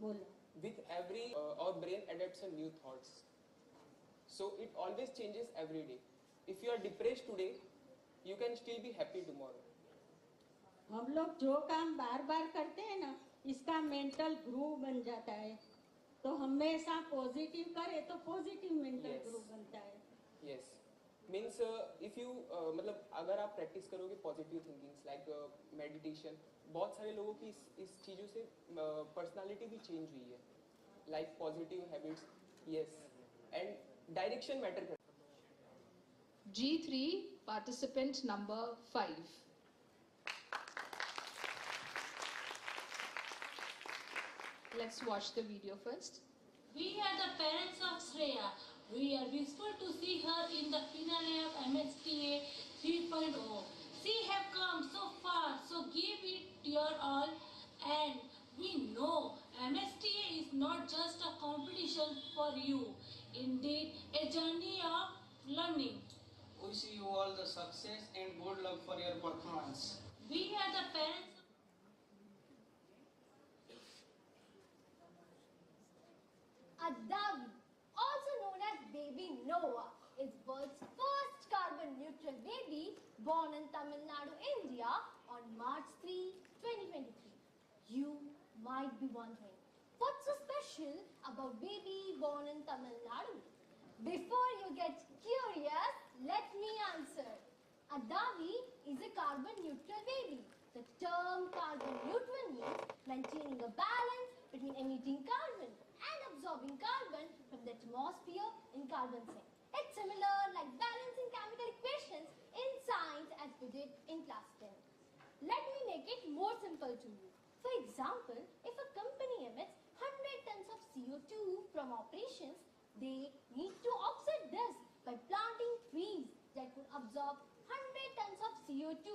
बोलो. With every our brain adapts a new thoughts. So it always changes every day. If you are depressed today, you can still be happy tomorrow. हम लोग जो काम बार बार करते हैं ना, इसका मेंटल ग्रूव बन जाता है. तो हमेशा पॉजिटिव करे तो पॉजिटिव मेंटल ग्रूव बनता है. Yes. Means if you मतलब अगर आप प्रैक्टिस करोगे पॉजिटिव थिंकिंग्स लाइक मेडिटेशन, बहुत सारे लोगों की इस चीज़ों से पर्सनालिटी भी चेंज हुई है. Like positive habits. Yes. And direction matter करता है. G3 participant number 5. Let's watch the video first. We are the parents of Shreya. We are wishful to see her in the finale of MSTA 3.0. She have come so far, so give it your all. And we know MSTA is not just a competition for you, indeed a journey of learning. Wish you all the success and good luck for your performance. We are the parents. Adavi, also known as baby Noah, is world's first carbon neutral baby born in Tamil Nadu, India on March 3, 2023. You might be wondering, what's so special about baby born in Tamil Nadu? Before you get curious, let me answer. Adavi is a carbon neutral baby. The term carbon neutral means maintaining a balance between emitting carbon and absorbing carbon from the atmosphere in carbon sink. It's similar like balancing chemical equations in science as we did in class 10. Let me make it more simple to you. For example, if a company emits 100 tons of CO2 from operations, they need to offset this by planting trees that could absorb 100 tons of CO2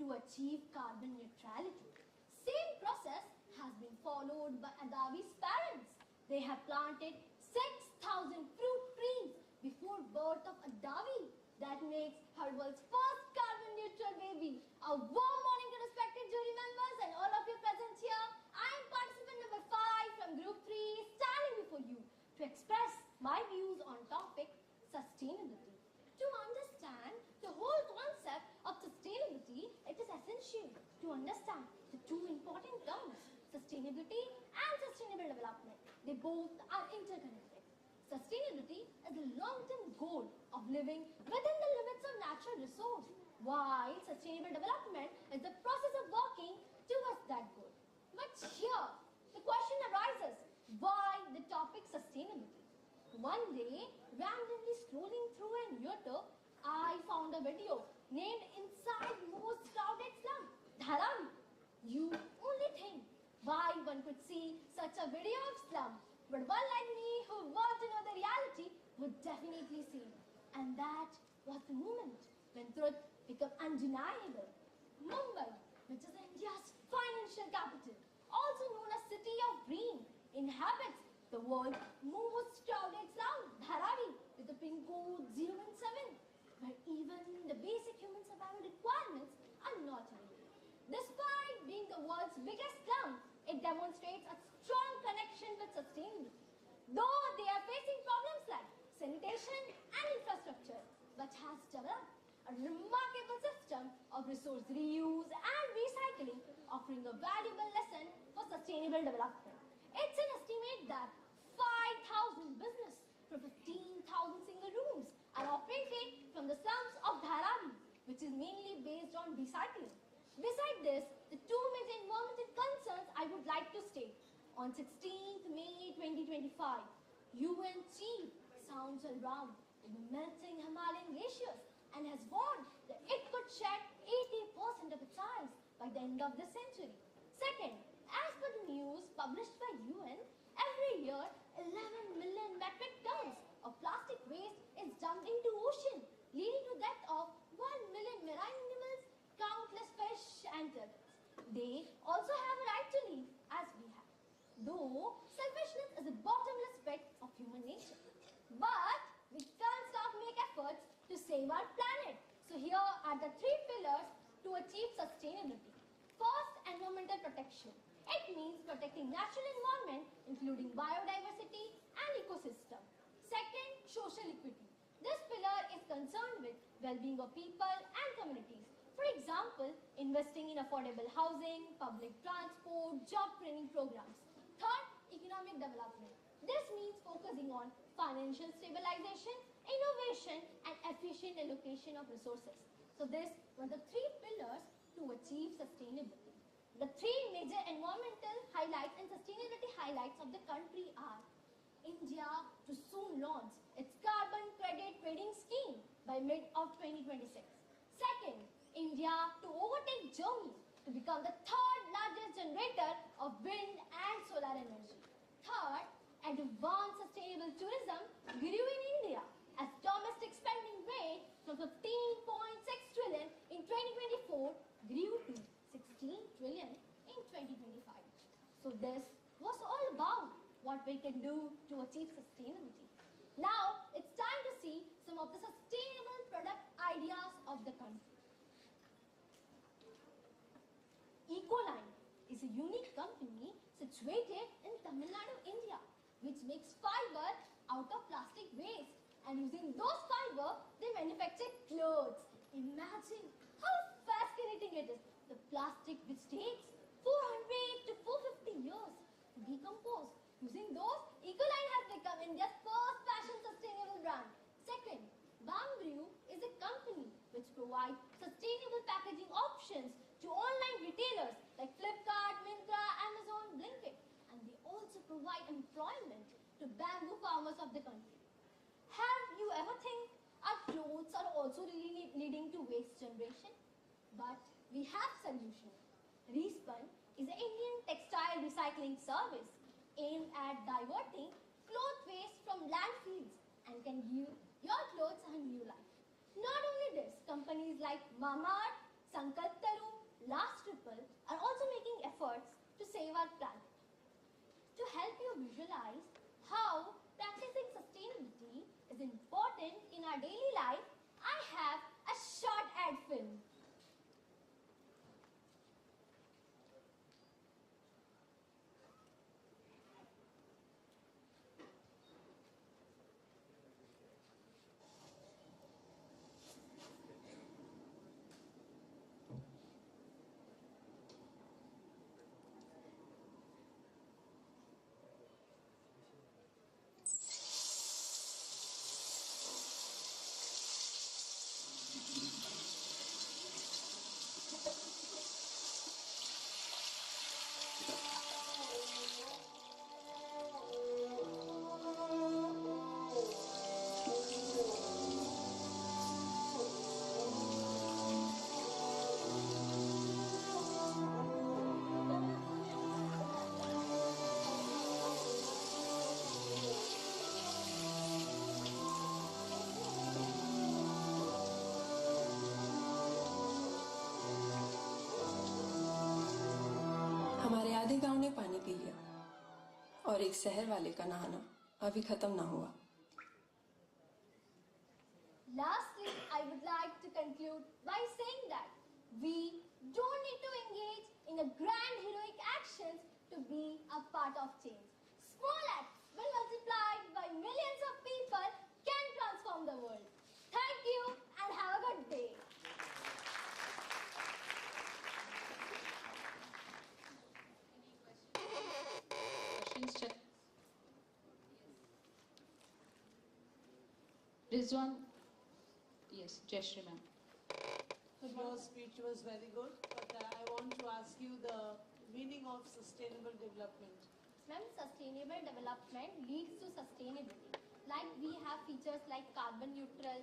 to achieve carbon neutrality. Same process has been followed by Adavi's parents. They have planted 6,000 fruit trees before birth of Adavi. That makes her world's first carbon neutral baby. A warm morning to respected jury members and all of you present here. I am participant number 5 from group 3 standing before you to express my views on topic sustainability. To understand the whole concept of sustainability, it is essential to understand the two important terms, sustainability and sustainable development. They both are interconnected. Sustainability is the long-term goal of living within the limits of natural resource, while sustainable development is the process of working towards that goal. But here, the question arises, why the topic sustainability? One day, randomly scrolling through an YouTube, I found a video named Inside Most Crowded Slum, Dharavi. You only think why one could see such a video of slum, but one like me who want to know the reality would definitely see. And that was the moment when truth became undeniable. Mumbai, which is India's financial capital, also known as City of Dream, inhabits the world's most crowded slum, Dharavi, with a pin code 017, where even the basic human survival requirements are not met. Despite being the world's biggest slum, it demonstrates a strong connection with sustainability. Though they are facing problems like sanitation and infrastructure, but has developed a remarkable system of resource reuse and recycling, offering a valuable lesson for sustainable development. It's an estimate that 5,000 businesses from 15,000 single rooms are operated from the slums of Dharavi, which is mainly based on recycling. Besides this, the two major environmental concerns I would like to state. On 16th May 2025, UN Chief sounds alarm in the melting Himalayan glaciers and has warned that it could shed 80% of its ice by the end of this century. Second, as per the news published by UN, every year 11 million metric tons of plastic waste is dumped into ocean, leading to the death of 1 million marine animals, countless fish and turtles. They also have a right to live as we have. Though selfishness is a bottomless pit of human nature. But we can't stop make efforts to save our planet. So here are the 3 pillars to achieve sustainability. First, environmental protection. It means protecting natural environment, including biodiversity and ecosystem. Second, social equity. This pillar is concerned with well-being of people and communities. For example, investing in affordable housing, public transport, job training programs. Third, economic development. This means focusing on financial stabilization, innovation, and efficient allocation of resources. So these were the three pillars to achieve sustainability. The three major environmental highlights and sustainability highlights of the country are India to soon launch its carbon credit trading scheme by mid of 2026. Second, India to overtake Germany to become the third largest generator of wind and solar energy. Third, advanced sustainable tourism grew in India as domestic spending rate from 15.6 trillion in 2024 grew to 16 trillion in 2025. So this was all about what we can do to achieve sustainability. Now it's time to see some of the sustainable product ideas of the country. Ecoline is a unique company situated in Tamil Nadu, India, which makes fiber out of plastic waste, and using those fiber they manufacture clothes. Imagine how fascinating it is. The plastic which takes 400 to 450 years to decompose. Using those, Ecoline has become India's first fashion sustainable brand. Second, Bamboo is a company which provides sustainable packaging options to online retailers like Flipkart, Myntra, Amazon, Blinkit, and they also provide employment to bamboo farmers of the country. Have you ever think our clothes are also really leading to waste generation? But we have solution. Respun is an Indian textile recycling service aimed at diverting cloth waste from landfills and can give your clothes a new life. Not only this, companies like Mamaearth, Sankalp Taru, Last Ripple are also making efforts to save our planet. To help you visualize how practicing sustainability is important in our daily life, I have a short ad film. हमारे आधे गांव ने पानी P लिया और एक शहर वाले का नहाना अभी खत्म ना हुआ। Lastly, I would like to conclude by saying that we don't need to engage in a grand heroic actions to be a part of change. Small acts, when multiplied by millions of people, can transform the world. Thank you and have a good day. Questions, check. Rizwan? Yes, Jayashree ma'am. Your speech was very good, but I want to ask you the meaning of sustainable development. Ma'am, sustainable development leads to sustainability. Like we have features like carbon neutral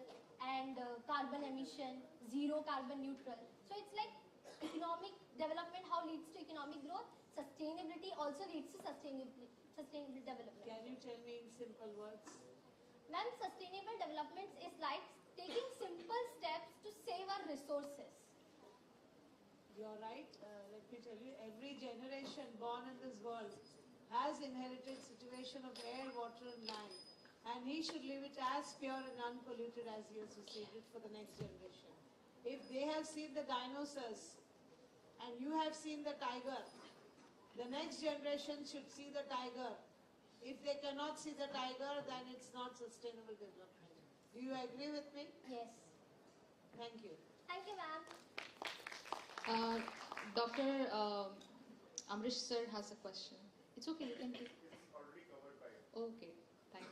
and carbon emission, zero carbon neutral. So it's like economic development, how leads to economic growth. Sustainability also leads to sustainable development. Can you tell me in simple words? Ma'am, sustainable development is like taking simple steps to save our resources. You're right. Let me tell you, every generation born in this world has inherited situation of air, water and land. And he should leave it as pure and unpolluted as he has received it for the next generation. If they have seen the dinosaurs and you have seen the tiger, The next generation should see the tiger. If they cannot see the tiger, then it's not sustainable development. Do you agree with me? Yes. Thank you. Thank you, ma'am. Dr. Amrish sir has a question. It's okay, you can take. It's already covered by it. Okay, thank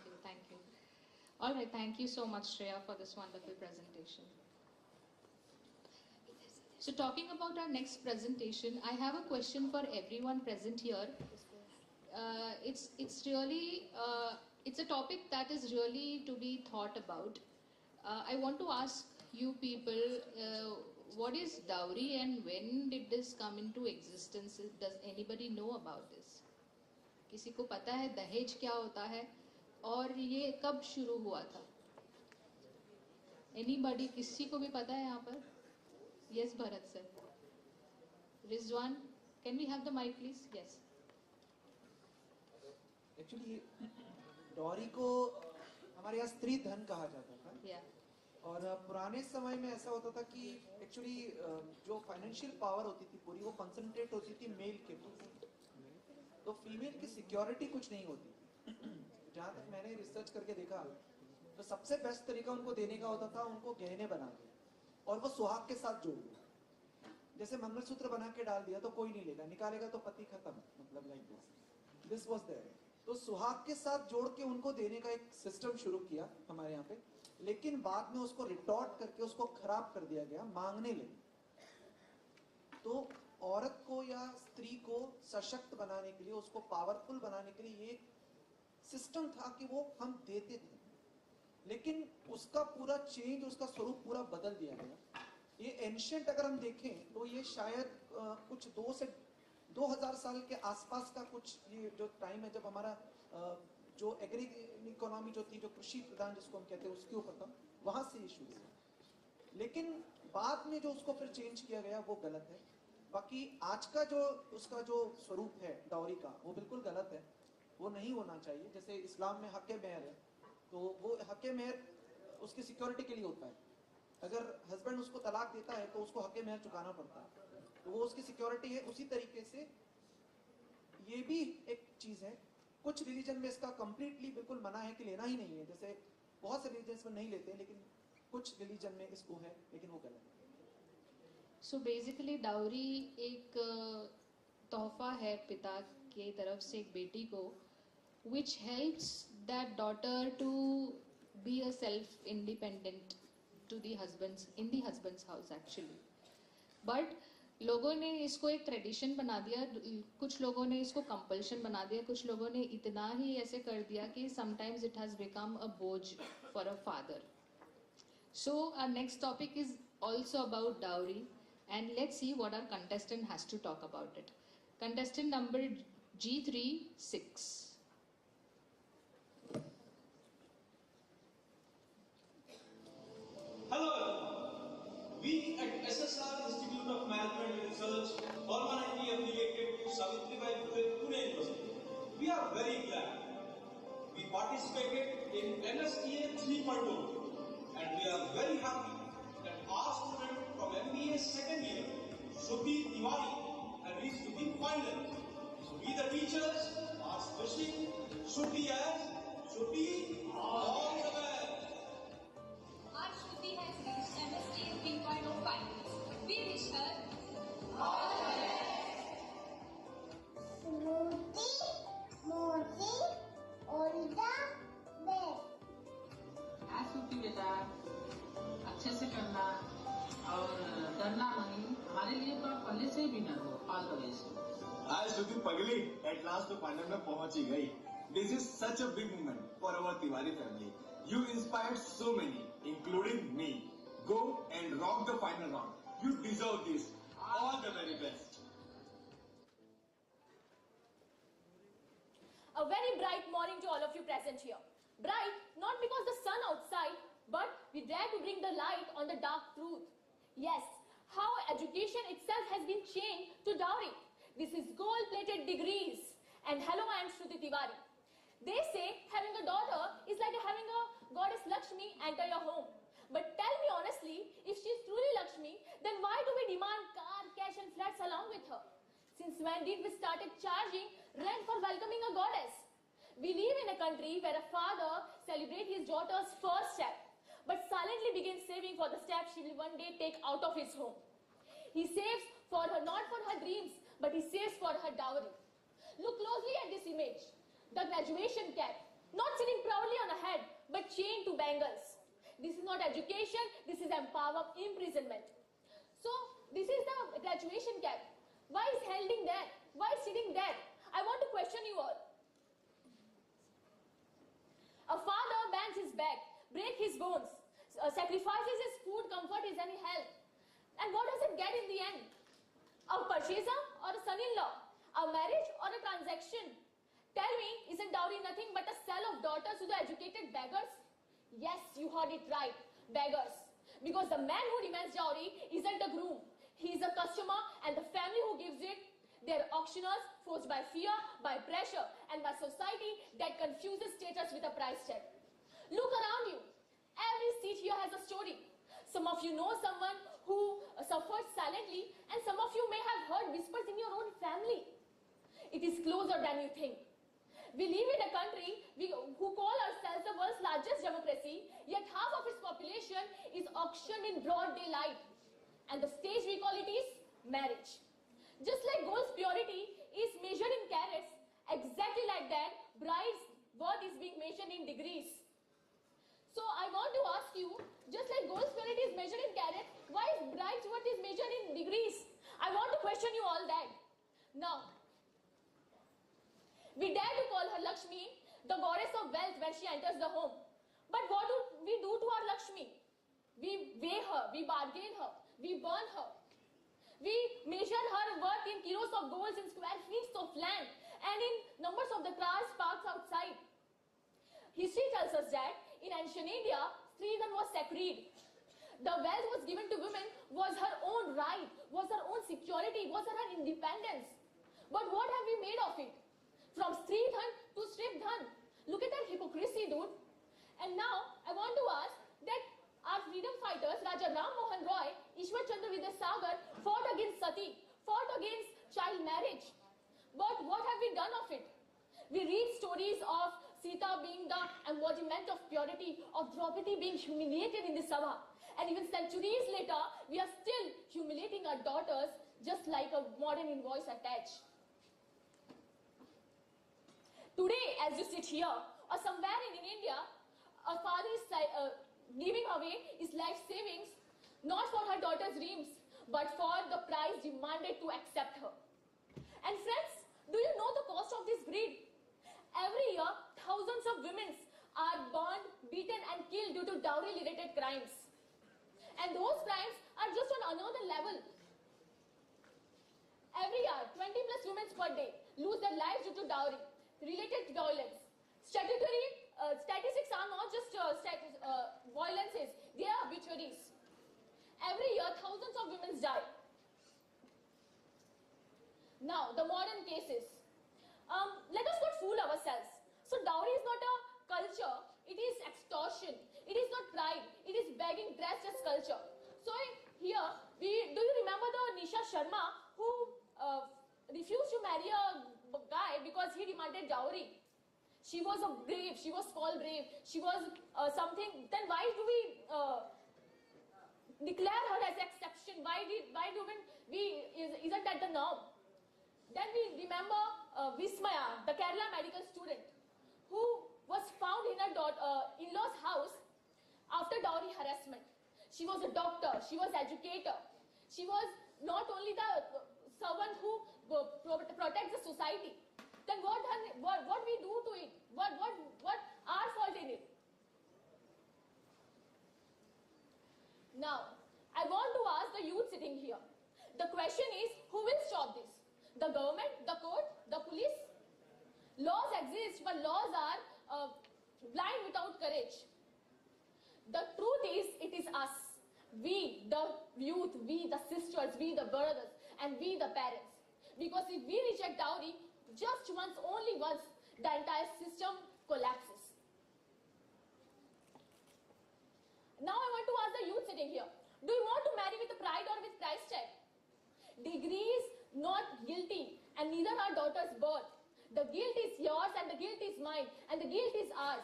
you. All right, thank you so much, Shreya, for this wonderful presentation. So talking about our next presentation, I have a question for everyone present here. It's really it's a topic that is really to be thought about. I want to ask you people, what is dowry and when did this come into existence? Does anybody know about this? किसी को पता है दहेज क्या होता है और ये कब शुरू हुआ था? Anybody, किसी को भी पता है यहाँ पर? Yes, Bharat sir. Rizwan, can we have the mic please? Yes. Actually डॉरी को हमारे यहाँ स्त्री धन कहा जाता था। Yeah. और पुराने समय में ऐसा होता था कि एक्चुअली जो फाइनेंशियल पावर होती थी पूरी वो कंसंट्रेट होती थी मेल के पास, तो फीमेल की सिक्योरिटी कुछ नहीं होती। जहाँ तक मैंने रिसर्च करके देखा तो सबसे बेस्ट तरीका उनको देने का होता था उनको गहने बना के और वो सुहाग के साथ जोड़ दो। जैसे मंगलसूत्र बना के डाल दिया तो कोई नहीं लेगा, निकालेगा तो पति खत्म, मतलब लाइक दिस वाज देयर। तो सुहाग के साथ जोड़ के उनको देने का एक सिस्टम शुरू किया हमारे यहाँ पे, लेकिन बाद में उसको रिटॉर्ट करके उसको खराब कर दिया गया, मांगने लगे। तो औरत को या स्त्री को सशक्त बनाने के लिए, उसको पावरफुल बनाने के लिए ये सिस्टम था कि वो हम देते थे, लेकिन उसका पूरा चेंज, उसका स्वरूप पूरा बदल दिया गया। ये एंशिएंट अगर हम देखें तो ये शायद कुछ 2 से 2000 साल के आसपास का कुछ ये जो टाइम है जब हमारा जो एग्री इकोनॉमी जो थी, जो कृषि प्रधान जिसको हम कहते हैं, उसके ऊपर था, वहां से इशू हुआ। लेकिन बाद में जो उसको फिर चेंज किया गया वो गलत है। बाकी आज का जो उसका जो स्वरूप है डाउरी का वो बिल्कुल गलत है, वो नहीं होना चाहिए। जैसे इस्लाम में हक मेहर है, तो वो हक मेहर उसकी सिक्योरिटी के लिए होता है। अगर हस्बैंड उसको तलाक देता है तो उसको हक मेहर चुकाना पड़ता है, तो वो उसकी सिक्योरिटी है। उसी तरीके से ये भी एक चीज है। कुछ रिलीजन में इसका कंप्लीटली बिल्कुल मना है कि लेना ही नहीं है, जैसे बहुत से रिलीजन में नहीं लेते हैं, लेकिन कुछ रिलीजन में इसको है, लेकिन वो गलत है। So basically डाउरी एक तोहफा है पिता की तरफ से एक बेटी को, which helps that daughter to be a self-independent to the husband's in the husband's house actually. But लोगों ने इसको एक ट्रेडिशन बना दिया, कुछ लोगों ने इसको कंपल्शन बना दिया, कुछ लोगों ने इतना ही ऐसे कर दिया कि sometimes it has become a बोझ for a father. So our next topic is also about dowry, and let's see what our contestant has to talk about it. Contestant number G36. Hello, we at SSR Institute of Management and Research, permanently affiliated to Savitribai Phule Pune University, we are very glad. We participated in MSTA 3.0 and we are very happy that our student from MBA second year, Shruti Tiwari, has reached to the final. So we the teachers are wishing Shruti as Shruti all the best. Our Shruti has reached MSTA 3.0 finals. We wish her all the best. Shruti, all the best. हाँ श्रुति बेटा, अच्छे से करना और डरना नहीं, हमारे लिए तो आप पहले से ही विनर हो। All the best. आज श्रुति पगली एट लास्ट तो फाइनल में पहुंच ही गई। This is such a big moment for our Tiwari family. You inspired so many including me. Go and rock the final round. You deserve this. All the very best. A very bright morning to all of you present here. Bright not because the sun outside, but we dare to bring the light on the dark truth. Yes, how education itself has been chained to dowry. This is gold-plated degrees. And hello, I am Shruti Tiwari. They say having a daughter is like having a goddess Lakshmi enter your home. But tell me honestly, if she is truly Lakshmi, then why do we demand car, cash and flats along with her? Since when did we started charging rent for welcoming a goddess? We live in a country where a father celebrates his daughter's first step, but silently begins saving for the step she will one day take out of his home. He saves for her, not for her dreams, but he saves for her dowry. Look closely at this image. The graduation cap, not sitting proudly on a head, but chained to bangles. This is not education, this is imprisonment. So, this is the graduation cap. Why is holding there? Why is sitting there? I want to question you all. A father bends his back, breaks his bones, sacrifices his food, comfort, his any health. And what does it get in the end? A purchaser or a son-in-law? A marriage or a transaction? Tell me, isn't dowry nothing but a sale of daughters to the educated beggars? Yes, you heard it right, beggars. Because the man who demands dowry isn't a groom. He is a customer, and the family who gives it, they're auctioneers forced by fear, by pressure, and by society that confuses status with a price tag. Look around you. Every seat here has a story. Some of you know someone who suffered silently, and some of you may have heard whispers in your own family. It is closer than you think. We live in a country who call ourselves the world's largest democracy, yet half of its population is auctioned in broad daylight. And the stage we call it is marriage. Just like gold's purity is measured in carats, exactly like that, bride's worth is being measured in degrees. So I want to ask you, just like gold's purity is measured in carats, why is bride's worth is measured in degrees? I want to question you all that. Now, we dare to call her Lakshmi, the goddess of wealth when she enters the home. But what do we do to our Lakshmi? We weigh her, we bargain her, we burn her. We measure her worth in kilos of gold, in square feet of land, and in numbers of the cars parked outside. History tells us that in ancient India, Sridhan was sacred. The wealth was given to women was her own right, was her own security, was her independence. But what have we made of it? From Sridhan to Stripdhan. Look at that hypocrisy, dude. And now, I want to ask that our freedom fighters, Raja Ram Mohan Roy, Ishwar Chandra Vidyasagar, fought against sati, fought against child marriage. But what have we done of it? We read stories of Sita being the embodiment of purity, of Draupadi being humiliated in the Sabha. And even centuries later, we are still humiliating our daughters just like a modern invoice attached. Today, as you sit here, or somewhere in India, a father is giving away his life savings, not for her daughter's dreams, but for the price demanded to accept her. And friends, do you know the cost of this greed? Every year, thousands of women are burned, beaten, and killed due to dowry-related crimes. And those crimes are just on another level. Every year, 20 plus women per day lose their lives due to dowry related violence. Statistics are not just violences, they are obituaries. Every year, thousands of women die. Now, the modern cases. Let us not fool ourselves. So, dowry is not a culture, it is extortion. It is not pride, it is begging dressed as culture. So, here, do you remember the Nisha Sharma who refused to marry a guy because he demanded dowry? She was a brave, she was called brave, she was something. Then why do we declare her as exception? Why do isn't that the norm? Then we remember Vismaya, the Kerala medical student, who was found in her in-law's house after dowry harassment. She was a doctor, she was educator, she was not only someone who protects the society. Then what we do to it? What our fault in it? Now, I want to ask the youth sitting here. The question is, who will stop this? The government, the court, the police? Laws exist, but laws are blind without courage. The truth is, it is us. We, the youth, we, the sisters, we, the brothers, and we, the parents. Because if we reject dowry, just once, only once, the entire system collapses. Now I want to ask the youth sitting here, do you want to marry with pride or with price tag? Degrees, not guilty. neither our daughter's birth. The guilt is yours and the guilt is mine and the guilt is ours.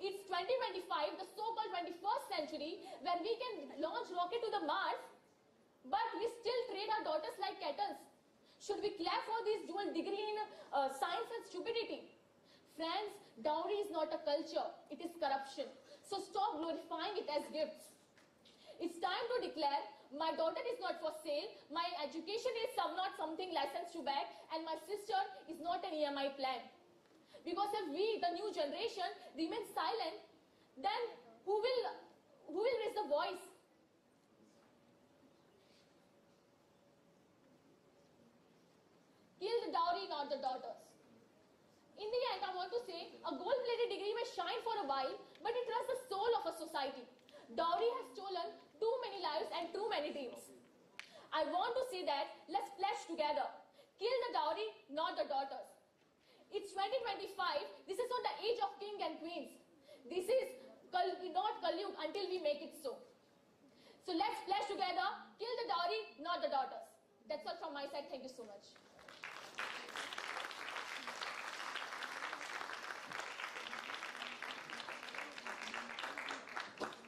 It's 2025, the so-called 21st century, where we can launch rocket to the Mars, but we still trade our daughters like kettles. Should we clap for this dual degree in science and stupidity? Friends, dowry is not a culture, it is corruption. So stop glorifying it as gifts. It's time to declare, my daughter is not for sale, my education is not something licensed to bag, and my sister is not an EMI plan. Because if we, the new generation, remain silent, then who will raise the voice? Kill the dowry, not the daughters. In the end, I want to say, a gold-plated degree may shine for a while, but it rusts the soul of a society. Dowry has stolen too many lives and too many dreams. I want to say that, let's pledge together. Kill the dowry, not the daughters. It's 2025, this is not the age of king and queens. This is not Kalyug until we make it so. So let's pledge together, kill the dowry, not the daughters. That's all from my side, thank you so much.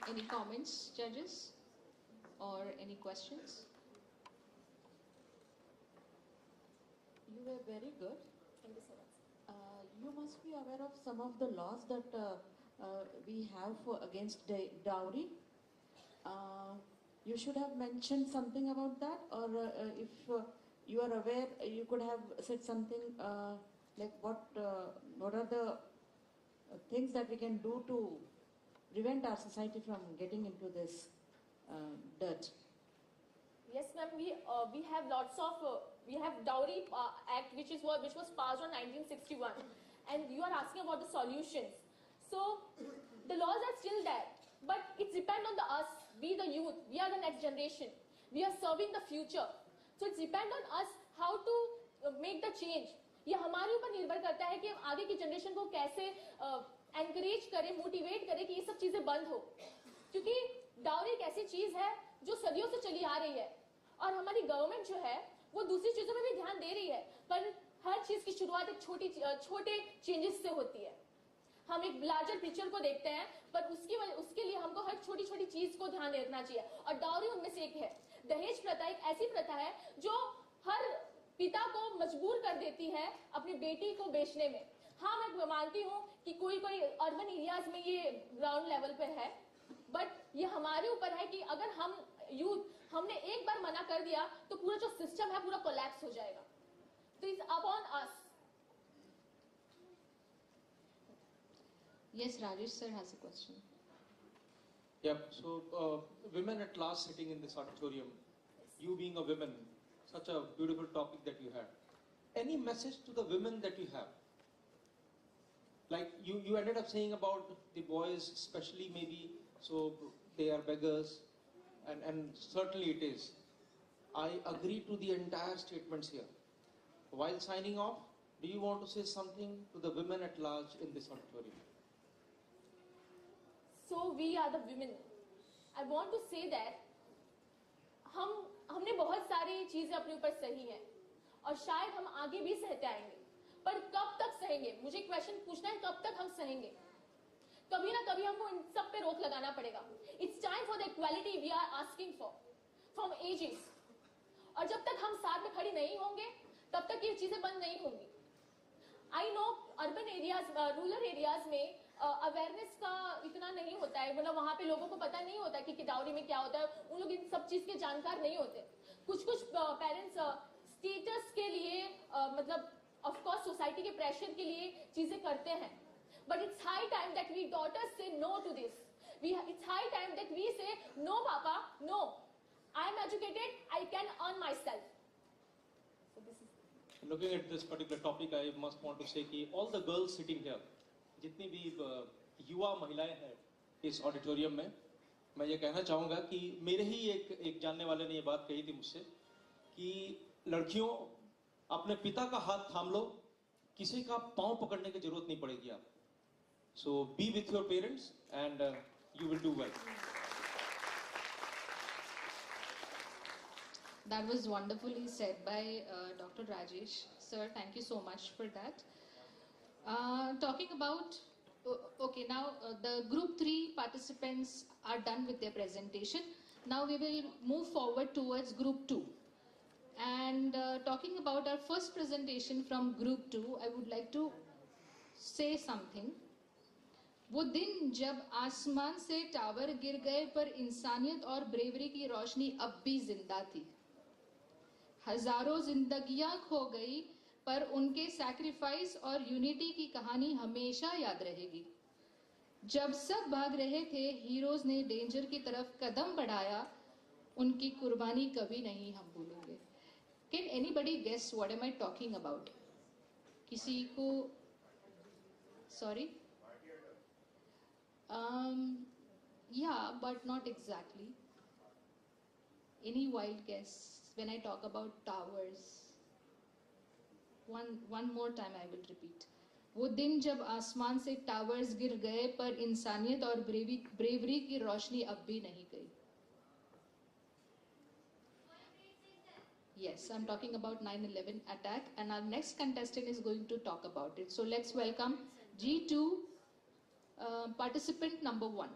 Any comments, judges? Or any questions? You were very good. Thank you so much. You must be aware of some of the laws that we have against dowry. You should have mentioned something about that, or if you are aware, you could have said something like what are the things that we can do to prevent our society from getting into this dirt. Yes, ma'am. We have lots of we have Dowry Act, which was passed on 1961, and you are asking about the solutions. So the laws are still there, but it depends on us. We the youth, we are the next generation. We are serving the future. So it depends on us how to make the change. ये हमारे ऊपर निर्भर करता है कि हम आगे की जनरेशन को कैसे एनकरेज करें, मोटिवेट करें कि ये सब चीजें बंद हो, क्योंकि डाउरी एक ऐसी चीज है जो सदियों से चली आ रही है और हमारी गवर्नमेंट जो है वो दूसरी चीजों में भी ध्यान दे रही है, पर हर चीज की शुरुआत एक छोटे चेंजेस से होती है. हम एक लार्जर पिक्चर को देखते हैं, पर उसके लिए हमको हर छोटी छोटी चीज को ध्यान देना चाहिए, और डाउरी उनमें से एक है. दहेज प्रथा एक ऐसी प्रथा है जो हर पिता को मजबूर कर देती है अपनी बेटी को बेचने में. हाँ, मैं मानती हूँ कि कोई अर्बन एरियाज में ये ग्राउंड लेवल पर है, बट ये हमारे ऊपर है कि अगर हम यूथ हमने एक बार मना कर दिया तो पूरा जो सिस्टम है पूरा कोलैप्स हो जाएगा. तो it's upon us. Yes, Rajesh sir has a question. Yep. So, women at last sitting in this auditorium, you being a woman, such a beautiful topic that you had. Any message to the women that you have? Like you ended up saying about the boys, especially maybe, so they are beggars, and certainly it is. I agree to the entire statements here. While signing off, do you want to say something to the women at large in this auditorium? So we are the women. I want to say that हमने बहुत सारी चीजें अपने ऊपर सही हैं और शायद हम आगे भी सहते आएंगे, पर कब तक सहेंगे? मुझे क्वेश्चन पूछना है, कब तक हम सहेंगे? कभी ना कभी हमको इन सब पे रोक लगाना पड़ेगा. It's time for the equality we are asking for from ages. और जब तक हम साथ में खड़ी नहीं होंगे, तब तक ये चीजें बंद नहीं होंगी. I know urban areas, rural areas में अवेयरनेस का इतना नहीं होता है, मतलब वहाँ पे लोगों को पता नहीं होता है कि डाउरी में क्या होता है. उन लोग इन सब चीज के जानकार नहीं होते. कुछ पेरेंट्स स्टेटस के लिए मतलब ऑफ कोर्स सोसाइटी के प्रेशर के लिए चीजें करते हैं, but it's high time that we daughters say no to this. It's high time that we say no, Papa, no. I am educated. I can earn myself. So this is. Looking at this particular topic, I must want to say कि all the girls sitting here, जितनी भी युवा महिलाएं हैं इस auditorium में, मैं ये कहना चाहूँगा कि मेरे ही एक जानने वाले ने ये बात कही थी मुझसे कि लड़कियों अपने पिता का हाथ थाम लो, किसी का पांव पकड़ने की जरूरत नहीं पड़ेगी आप. So be with your parents and you will do well. That was wonderfully said by Dr. Rajesh. sir. Thank you so much for that. Talking about, okay, now the group 3 participants are done with their presentation. Now we will move forward towards group 2. And talking about our first presentation from group 2, I would like to say something. वो दिन जब आसमान से tower गिर गए पर इंसानियत और ब्रेवरी की रोशनी अब भी जिंदा थी. हजारों जिंदगियां खो गई पर उनके सैक्रिफाइस और यूनिटी की कहानी हमेशा याद रहेगी. जब सब भाग रहे थे, हीरोज ने डेंजर की तरफ कदम बढ़ाया. उनकी कुर्बानी कभी नहीं हम भूलेंगे. Can anybody guess what am I talking about? किसी को sorry? Yeah, but not exactly. Any wild guess when I talk about towers? One more time I will repeat. वो दिन जब आसमान से टावर्स गिर गए पर इंसानियत और ब्रेवरी की रोशनी अब भी नहीं गई. Yes, I'm talking about 9/11 attack, and our next contestant is going to talk about it. So let's welcome G2 participant number 1.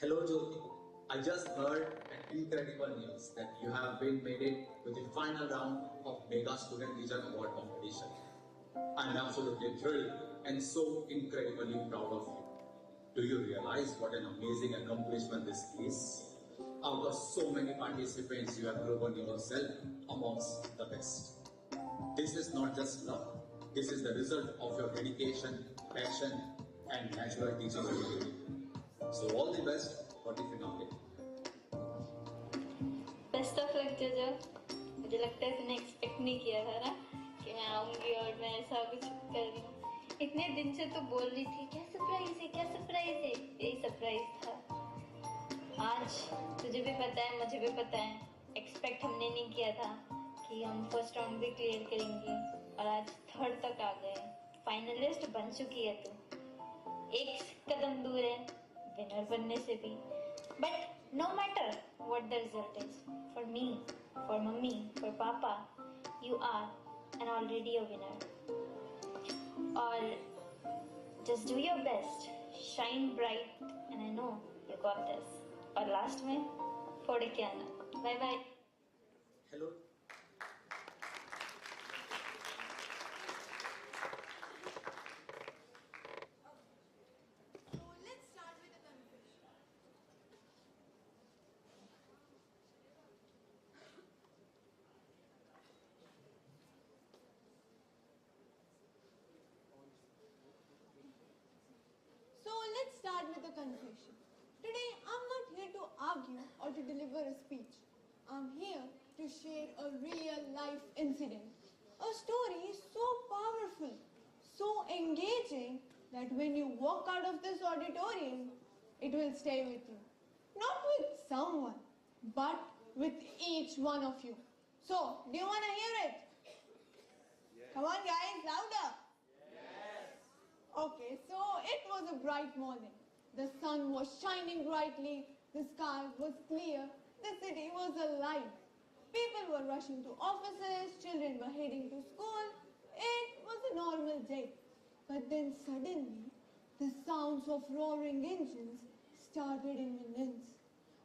Hello Jyoti, I just heard an incredible news that you have been made it with the final round of Mega Student Teacher Award competition. I am absolutely thrilled and so incredibly proud of you. Do you realize what an amazing accomplishment this is? Out of so many participants, you have proven yourself amongst the best. This is not just luck. This is the result of your dedication, passion, and natural teaching ability. So all the best for the finale. Best of luck जोजो. मुझे लगता है तूने expect नहीं किया था ना कि मैं आऊँगी और मैं ऐसा कुछ कर रही हूँ. इतने दिन से तो बोल रही थी क्या सरप्राइज है, क्या सरप्राइज है. यही सरप्राइज था. आज तुझे भी पता है, मुझे भी पता है, एक्सपेक्ट हमने नहीं किया था कि हम फर्स्ट राउंड भी क्लियर करेंगे और आज थर्ड तक आ गए. फाइनलिस्ट बन चुकी है तू. एक कदम दूर है विनर बनने से भी. But no matter what the result is, for me, for mummy, for papa, you are an already a winner. और just do your best, shine bright, and I know you got this. और last में फोड़ के आना. Bye bye. Hello. Let's start with a confession. Today, I'm not here to argue or to deliver a speech. I'm here to share a real-life incident. A story so powerful, so engaging, that when you walk out of this auditorium, it will stay with you. Not with someone, but with each one of you. So, do you want to hear it? Yes. Come on guys, louder. Okay, so it was a bright morning. The sun was shining brightly, the sky was clear, the city was alive. People were rushing to offices, children were heading to school. It was a normal day. But then suddenly, the sounds of roaring engines started in minutes.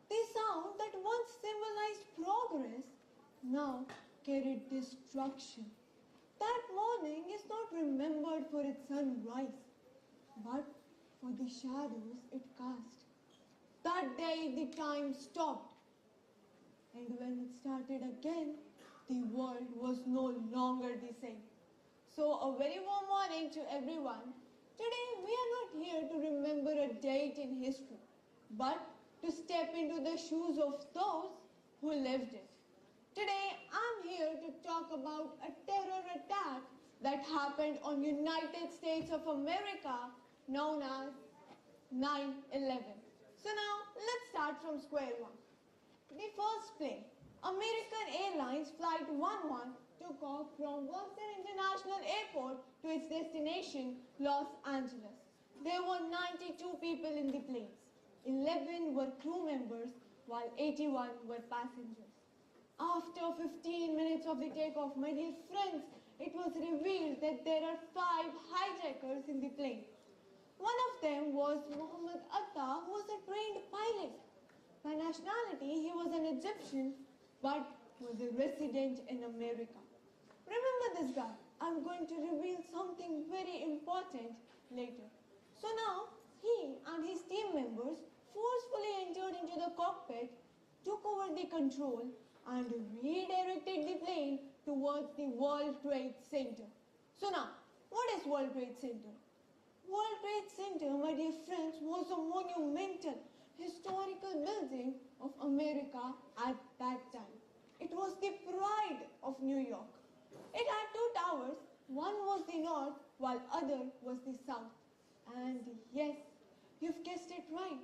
The sound that once symbolized progress now carried destruction. That morning is not remembered for its sunrise, but for the shadows it cast. That day the time stopped, and when it started again, the world was no longer the same. So a very warm morning to everyone. Today we are not here to remember a date in history, but to step into the shoes of those who lived it. Today, I'm here to talk about a terror attack that happened on United States of America known as 9/11. So now, let's start from square one. The first plane, American Airlines Flight 11, took off from Boston International Airport to its destination, Los Angeles. There were 92 people in the planes. 11 were crew members, while 81 were passengers. After 15 minutes of the takeoff, my dear friends, it was revealed that there are 5 hijackers in the plane. One of them was Muhammad Atta, who was a trained pilot. By nationality, he was an Egyptian, but was a resident in America. Remember this guy. I'm going to reveal something very important later. So now, he and his team members forcefully entered into the cockpit, took over the control, and redirected the plane towards the World Trade Center. So now, what is World Trade Center? World Trade Center, my dear friends, was a monumental historical building of America at that time. It was the pride of New York. It had 2 towers. One was the north, while other was the south. And yes, you've guessed it right.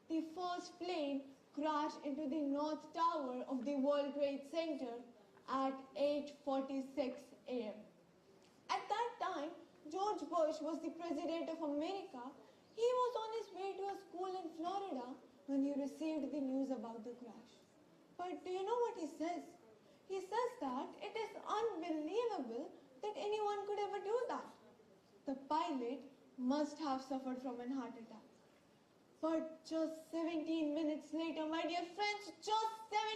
The first plane crashed into the North Tower of the World Trade Center at 8:46 a.m. At that time, George Bush was the President of America. He was on his way to a school in Florida when he received the news about the crash. But do you know what he says? He says that it is unbelievable that anyone could ever do that. The pilot must have suffered from a heart attack. But just 17 minutes later, my dear friends, just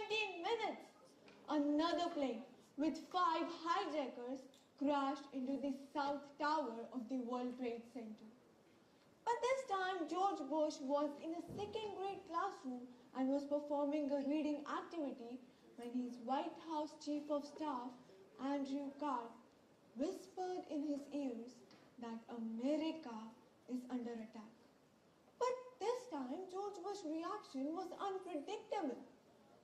17 minutes, another plane with 5 hijackers crashed into the South Tower of the World Trade Center. But this time, George Bush was in a second-grade classroom and was performing a reading activity when his White House Chief of Staff, Andrew Carr, whispered in his ears that America is under attack. But this time, George Bush's reaction was unpredictable.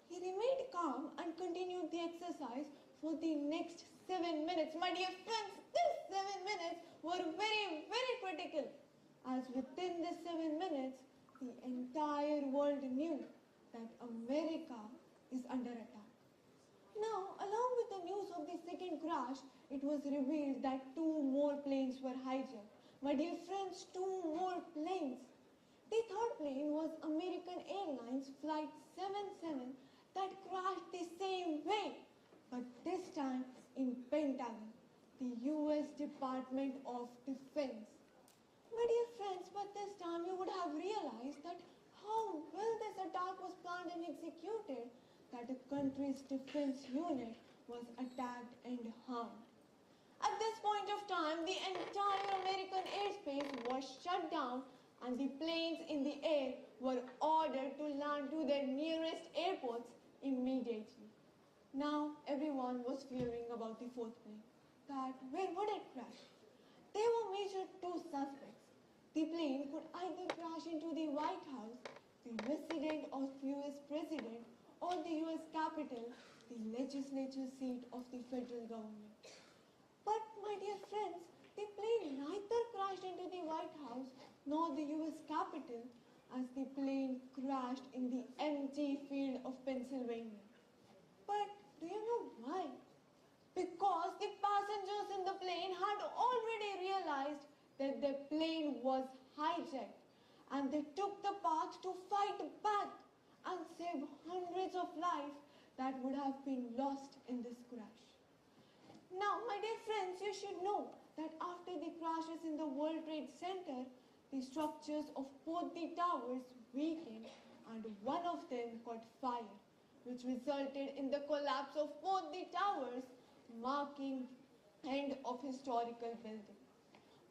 He remained calm and continued the exercise for the next 7 minutes. My dear friends, these 7 minutes were very, very critical, as within the 7 minutes, the entire world knew that America is under attack. Now, along with the news of the second crash, it was revealed that 2 more planes were hijacked. My dear friends, 2 more planes. The third plane was American Airlines Flight 77 that crashed the same way, but this time in Pentagon, the US Department of Defense. My dear friends, but this time you would have realized that how well this attack was planned and executed, that a country's defense unit was attacked and harmed. At this point of time, the entire American airspace was shut down and the planes in the air were ordered to land to their nearest airports immediately. Now everyone was fearing about the fourth plane, that where would it crash? There were major 2 suspects. The plane could either crash into the White House, the residence of US President, or the US Capitol, the legislature seat of the federal government. But my dear friends, the plane neither crashed into the White House nor the US Capitol, as the plane crashed in the empty field of Pennsylvania. But do you know why? Because the passengers in the plane had already realized that the plane was hijacked, and they took the path to fight back and save hundreds of lives that would have been lost in this crash. Now, my dear friends, you should know that after the crashes in the World Trade Center, the structures of both the towers weakened and one of them caught fire, which resulted in the collapse of both the towers, marking end of historical building.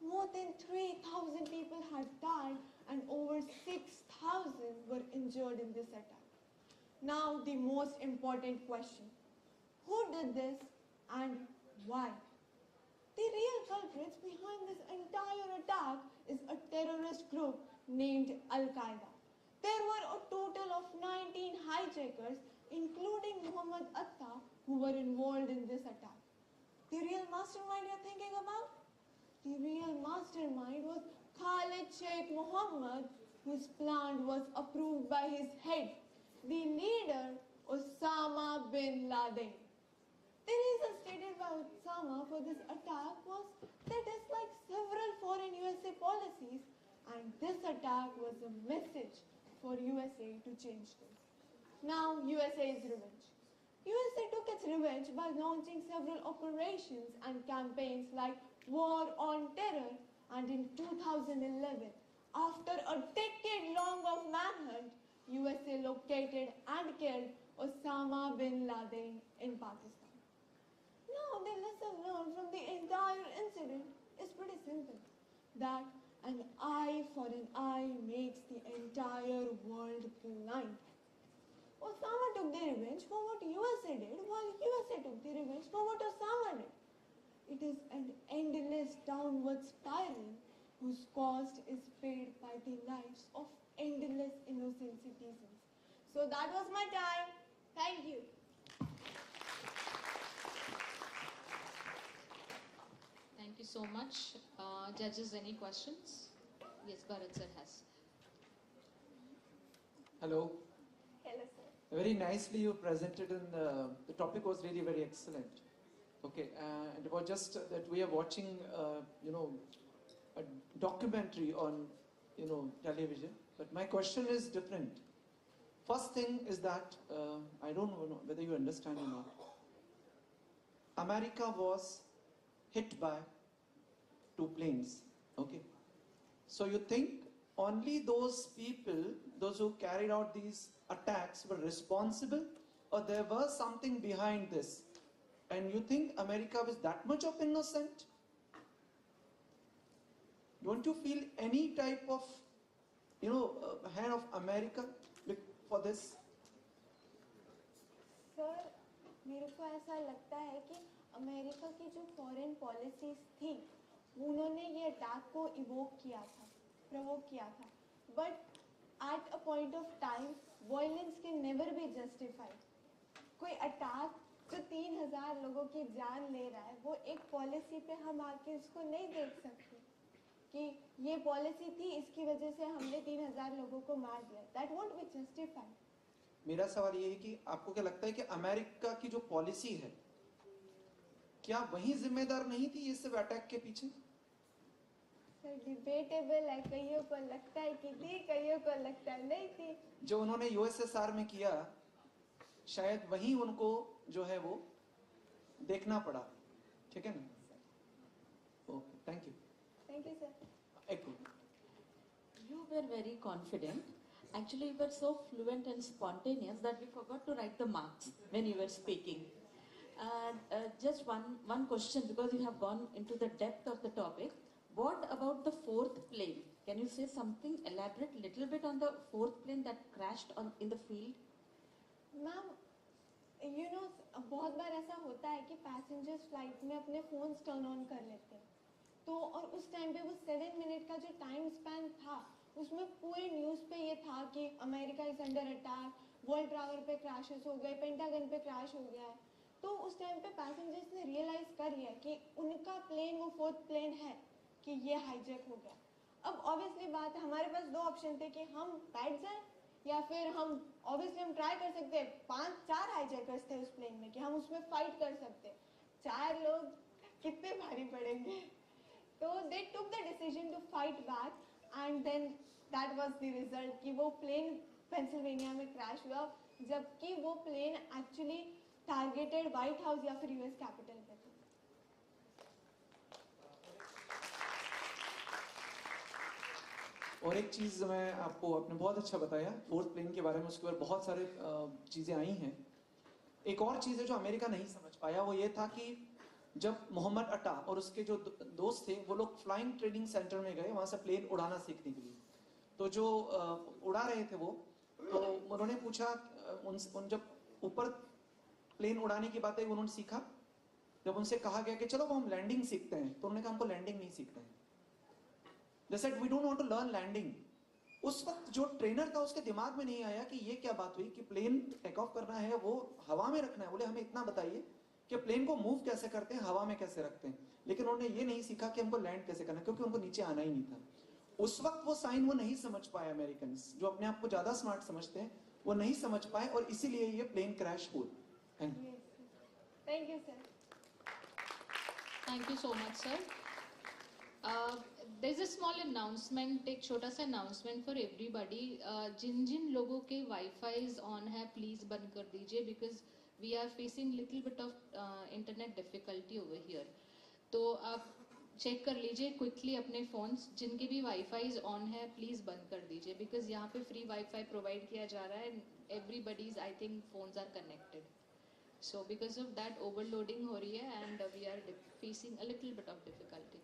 More than 3,000 people had died and over 6,000 were injured in this attack. Now the most important question: who did this and why? The real culprits behind this entire attack is a terrorist group named Al-Qaeda. There were a total of 19 hijackers, including Muhammad Atta, who were involved in this attack. The real mastermind you're thinking about? The real mastermind was Khalid Sheikh Mohammed, whose plan was approved by his head, the leader Osama bin Laden. The reason stated by Osama for this attack was that it's like several foreign USA policies, and this attack was a message for USA to change things. Now USA is revenge. USA took its revenge by launching several operations and campaigns like War on Terror, and in 2011, after a decade long of manhunt, USA located and killed Osama bin Laden in Pakistan. Now the lesson learned from the entire incident is pretty simple, that an eye for an eye makes the entire world blind. Osama took the revenge for what USA did, while USA took the revenge for what Osama did. It is an endless downward spiral whose cost is paid by the lives of endless innocent citizens. So that was my time. Thank you. Thank you so much. Judges, any questions? Yes, Bharat sir has. Hello. Hello, sir. Very nicely you presented, and the topic was really very excellent. Okay, and it was just that we are watching, a documentary on, television. But my question is different. First thing is that, I don't know whether you understand or not. America was hit by 2 planes, okay? So you think only those people, those who carried out these attacks were responsible, or there was something behind this? And you think America was that much of innocent? Don't you feel any type of, hand of America for this? Sir, मेरे को ऐसा लगता है कि America की जो foreign policies थी, उन्होंने ये अटैक को प्रोवोक किया था. But at a point of time, violence can never be justified. कोई अटैक जो 3000 लोगों की जान ले रहा है, वो एक पॉलिसी पे हम आके इसको नहीं देख सकते कि ये पॉलिसी थी, इसकी वजह से हमने 3000 लोगों को मार दिया. That won't be justified. मेरा सवाल ये है कि आपको क्या लगता है कि अमेरिका की जो पॉलिसी है, क्या वही जिम्मेदार नहीं थी इस अटैक के पीछे? सर, डिबेटेबल है. कईयों को लगता है कि थी, कईयों को लगता है नहीं थी. जो उन्होंने यूएसएसआर में किया, शायद वही उनको जो है वो देखना पड़ा. ठीक है ना? Okay, thank you. Thank you sir. You were very confident. Actually, you were so fluent and spontaneous that we forgot to write the marks when you were speaking. And just one question, because you have gone into the depth of the topic. What about the 4th plane? Can you say something, elaborate little bit on the 4th plane that crashed in the field? Ma'am, बहुत बार ऐसा होता है कि passengers flight में अपने phones turn on कर लेते हैं. तो और उस टाइम पे वो 7 मिनट का जो टाइम स्पैन था, उसमें पूरे न्यूज़ पे ये था कि America is under attack, world travel पे क्रैशेस हो गए, पेंटागन पे क्रैश हो गया है. तो उस टाइम पे पैसेंजर्स ने रियलाइज कर लिया कि उनका प्लेन वो 4th प्लेन है, कि ये हाईजैक हो गया. अब ऑब्वियसली बात है, हमारे पास 2 ऑप्शन थे कि हम बैठ जाएं, या फिर हम ट्राई कर सकते हैं. 5-4 हाईजैकर्स थे उस प्लेन में कि हम उसमें फाइट कर सकते. 4 लोग कितने भारी पड़ेंगे. तो they took the decision to fight back, and then that was the result कि वो प्लेन पेंसिल्वेनिया में क्रैश हुआ, जबकि वो plane actually targeted White House या फिर यूएस कैपिटल पे थे. और एक चीज़ मैं आपको, आपने बहुत अच्छा बताया 4th प्लेन के बारे में, उसके बाद बहुत सारे चीज़ें आई हैं. एक और चीज़ है जो अमेरिका नहीं समझ पाया, वो ये था कि जब मोहम्मद अटा और उसके जो दोस्त थे, वो लोग फ्लाइंग ट्रेनिंग सेंटर में गए, वहाँ से प्लेन उड़ाना सीखने के लिए. तो जो उड़ा रहे थे वो, तो उन्होंने पूछा उन जब ऊपर प्लेन उड़ाने की बातें उन्होंने सीखा, जब उनसे कहा गया कि चलो वो हम लैंडिंग सीखते हैं, तो उन्होंने कहा हमको लैंडिंग नहीं सीखना है. They said we don't want to learn landing. उस वक्त जो ट्रेनर था उसके दिमाग में नहीं आया कि ये क्या बात हुई कि प्लेन टेक ऑफ करना है, वो हवा में रखना है. बोले हमें इतना बताइए कि प्लेन को मूव कैसे करते हैं, हवा में कैसे रखते हैं. लेकिन उन्होंने ये नहीं सीखा कि हमको लैंड कैसे करना है, क्योंकि उनको नीचे आना ही नहीं था. उस वक्त वो साइन वो नहीं समझ पाए. अमेरिकन जो अपने आप को ज्यादा स्मार्ट समझते हैं, वो नहीं समझ पाए, और इसीलिए ये प्लेन क्रैश हुआ. Thank you sir. Thank you so much, sir. there's a small announcement, एक छोटा सा announcement for everybody. जिन लोगों के वाईफाईज ऑन है प्लीज बंद कर दीजिए, because we are facing little bit of internet difficulty over here. तो आप चेक कर लीजिए क्विकली अपने फोन्स, जिनके भी वाईफाईज ऑन है प्लीज बंद कर दीजिए, बिकॉज यहाँ पे फ्री वाईफाई प्रोवाइड किया जा रहा है, everybody's I think phones are connected. So because of that overloading हो रही है and we are facing a little bit of difficulty.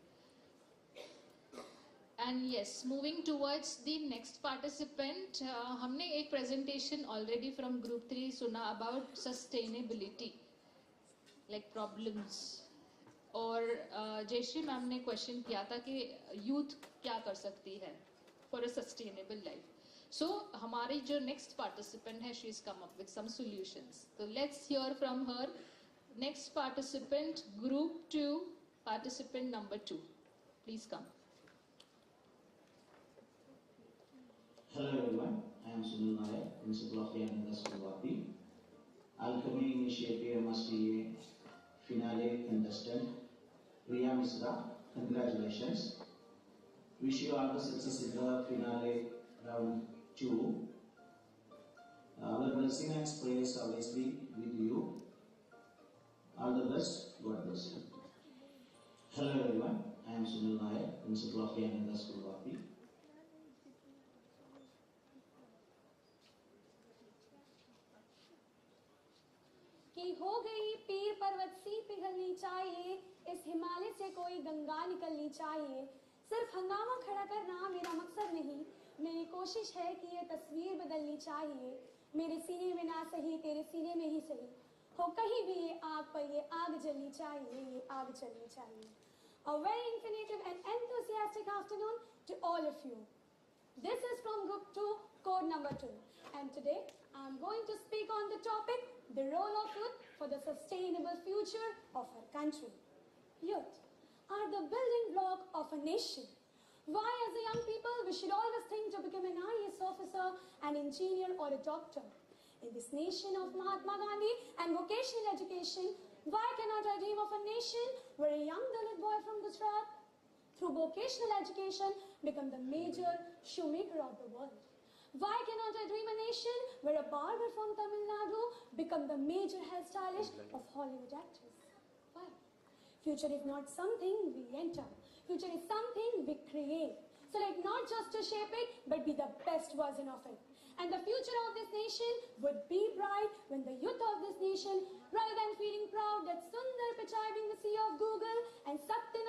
And yes, moving towards the next participant, हमने एक presentation already from group 3 सुना about sustainability, like problems. और Jayashree ma'am ने question किया था कि यूथ क्या कर सकती है for a sustainable life. So हमारी जो next participant है, she has come up with some solutions. So let's hear from her. Next participant, group 2, participant number 2. Please come. Hello everyone, I am Sunil Nair, Principal of Young School VAPI. Alchemy Initiative MSTA Finale contestant Priya Misra, congratulations. Wish you all the success in the finale round 2. Our blessing and prayers always be with you. All the best. God bless you. Hello everyone, I am Sunil Nair, Principal of Young School VAPI. कि हो गई पीर पर्वत सी पिघलनी चाहिए, इस हिमालय से कोई गंगा निकलनी चाहिए. सिर्फ हंगामा खड़ा करना मेरा मकसद नहीं, मेरी कोशिश है कि ये तस्वीर बदलनी चाहिए. मेरे सीने में ना सही, तेरे सीने में ही सही, हो कहीं भी ये आग पर ये आग जलनी चाहिए, ये आग जलनी चाहिए. A very infinitive and enthusiastic afternoon to all of you. This is from Group 2, code number 2. And today I am going to speak on the topic, the role of youth for the sustainable future of our country. Youth are the building block of a nation. Why as a young people we should always think to become an IAS officer, an engineer or a doctor. In this nation of Mahatma Gandhi and vocational education, why cannot I dream of a nation where a young Dalit boy from Gujarat, through vocational education, become the major shoemaker of the world? Why cannot I dream a nation where a barber from Tamil Nadu become the major hairstylist of Hollywood actors? Why? Future is not something we enter. Future is something we create. So like not just to shape it, but be the best version of it. And the future of this nation would be bright when the youth of this nation, rather than feeling proud that Sundar Pichai being the CEO of Google and Satya